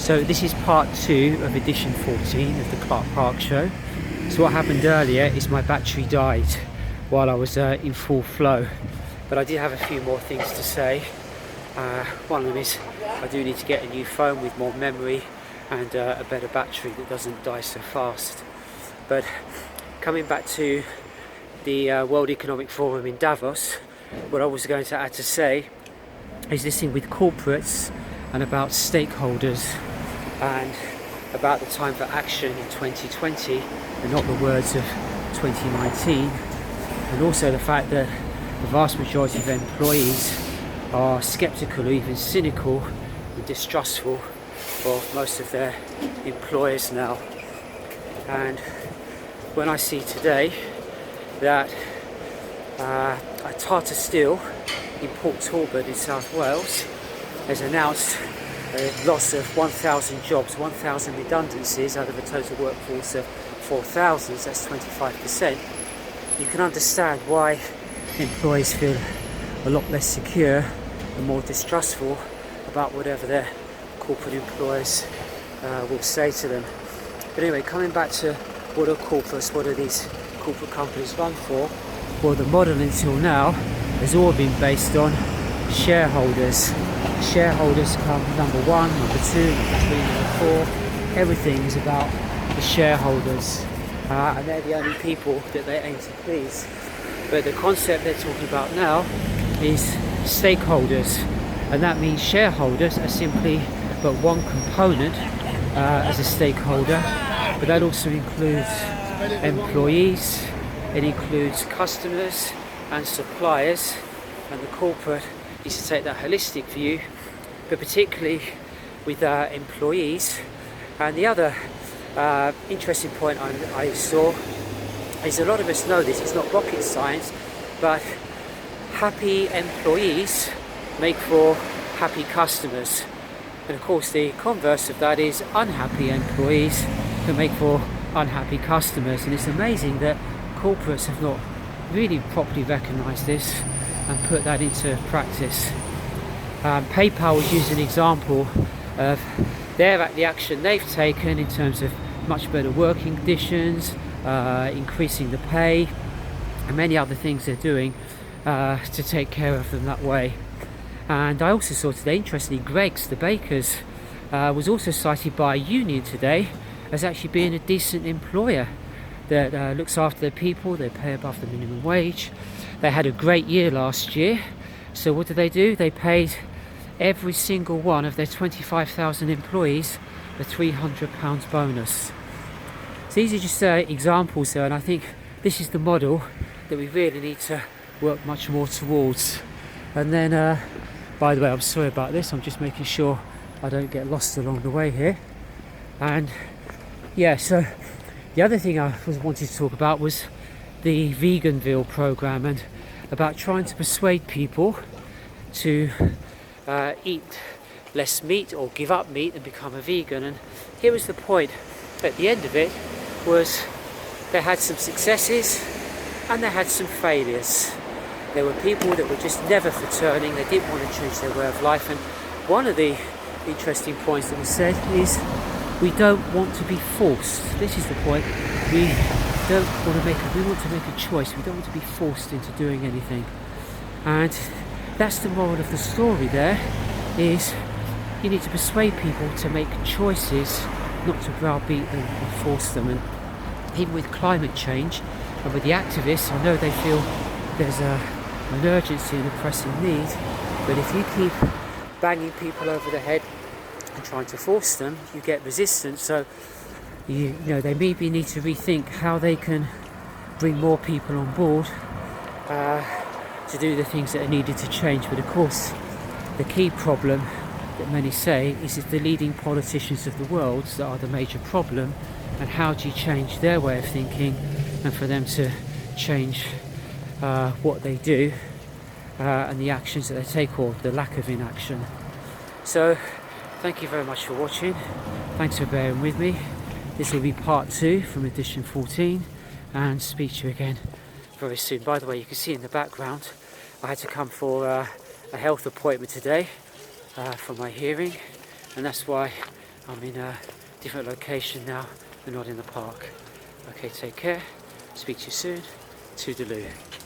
So this is part 2 of edition 14 of the Clarke Park Show. So what happened earlier is my battery died while I was in full flow, but I did have a few more things to say. One of them is I do need to get a new phone with more memory and a better battery that doesn't die so fast. But coming back to the World Economic Forum in Davos, what I was going to add to say is this thing with corporates and about stakeholders and about the time for action in 2020 and not the words of 2019, and also the fact that the vast majority of employees are sceptical or even cynical and distrustful of most of their employers now. And when I see today that Tata Steel in Port Talbot in South Wales has announced a loss of 1,000 jobs, 1,000 redundancies out of a total workforce of 4,000, so that's 25%. You can understand why employees feel a lot less secure and more distrustful about whatever their corporate employers will say to them. But anyway, coming back to what are corporates, what are these corporate companies run for? Well, the model until now has all been based on shareholders. Shareholders come number 1, number 2, number 3, number 4. Everything is about the shareholders, and they're the only people that they aim to please. But the concept they're talking about now is stakeholders, and that means shareholders are simply but one component as a stakeholder, but that also includes employees, it includes customers and suppliers, and the corporate is to take that holistic view, but particularly with employees. And the other interesting point I saw is a lot of us know this, it's not rocket science, but happy employees make for happy customers. And of course the converse of that is unhappy employees can make for unhappy customers. And it's amazing that corporates have not really properly recognised this and put that into practice. PayPal was used as an example of the action they've taken in terms of much better working conditions, increasing the pay, and many other things they're doing to take care of them that way. And I also saw today, interestingly, Greggs, the bakers, was also cited by a union today as actually being a decent employer that looks after their people. They pay above the minimum wage. They had a great year last year. So what do? They paid every single one of their 25,000 employees a £300 bonus. So these are just examples there, and I think this is the model that we really need to work much more towards. And then, by the way, I'm sorry about this, I'm just making sure I don't get lost along the way here. And yeah, so the other thing I wanted to talk about was the Veganville program, and about trying to persuade people to eat less meat or give up meat and become a vegan. And here was the point at the end of it, was they had some successes and they had some failures. There were people that were just never for turning, they didn't want to change their way of life. And one of the interesting points that was said is we don't want to be forced. This is the point. We want to make a choice. We don't want to be forced into doing anything. And that's the moral of the story there, is you need to persuade people to make choices, not to browbeat them and force them. And even with climate change and with the activists, I know they feel there's an urgency and a pressing need, but if you keep banging people over the head and trying to force them, you get resistance. So you know, they maybe need to rethink how they can bring more people on board to do the things that are needed to change. But of course, the key problem that many say is that the leading politicians of the world that are the major problem, and how do you change their way of thinking and for them to change what they do and the actions that they take, or the lack of inaction. So thank you very much for watching. Thanks for bearing with me. This will be part 2 from edition 14, and speak to you again very soon. By the way, you can see in the background I had to come for a health appointment today for my hearing, and that's why I'm in a different location now. We're not in the park. Okay, take care. Speak to you soon. Toodaloo.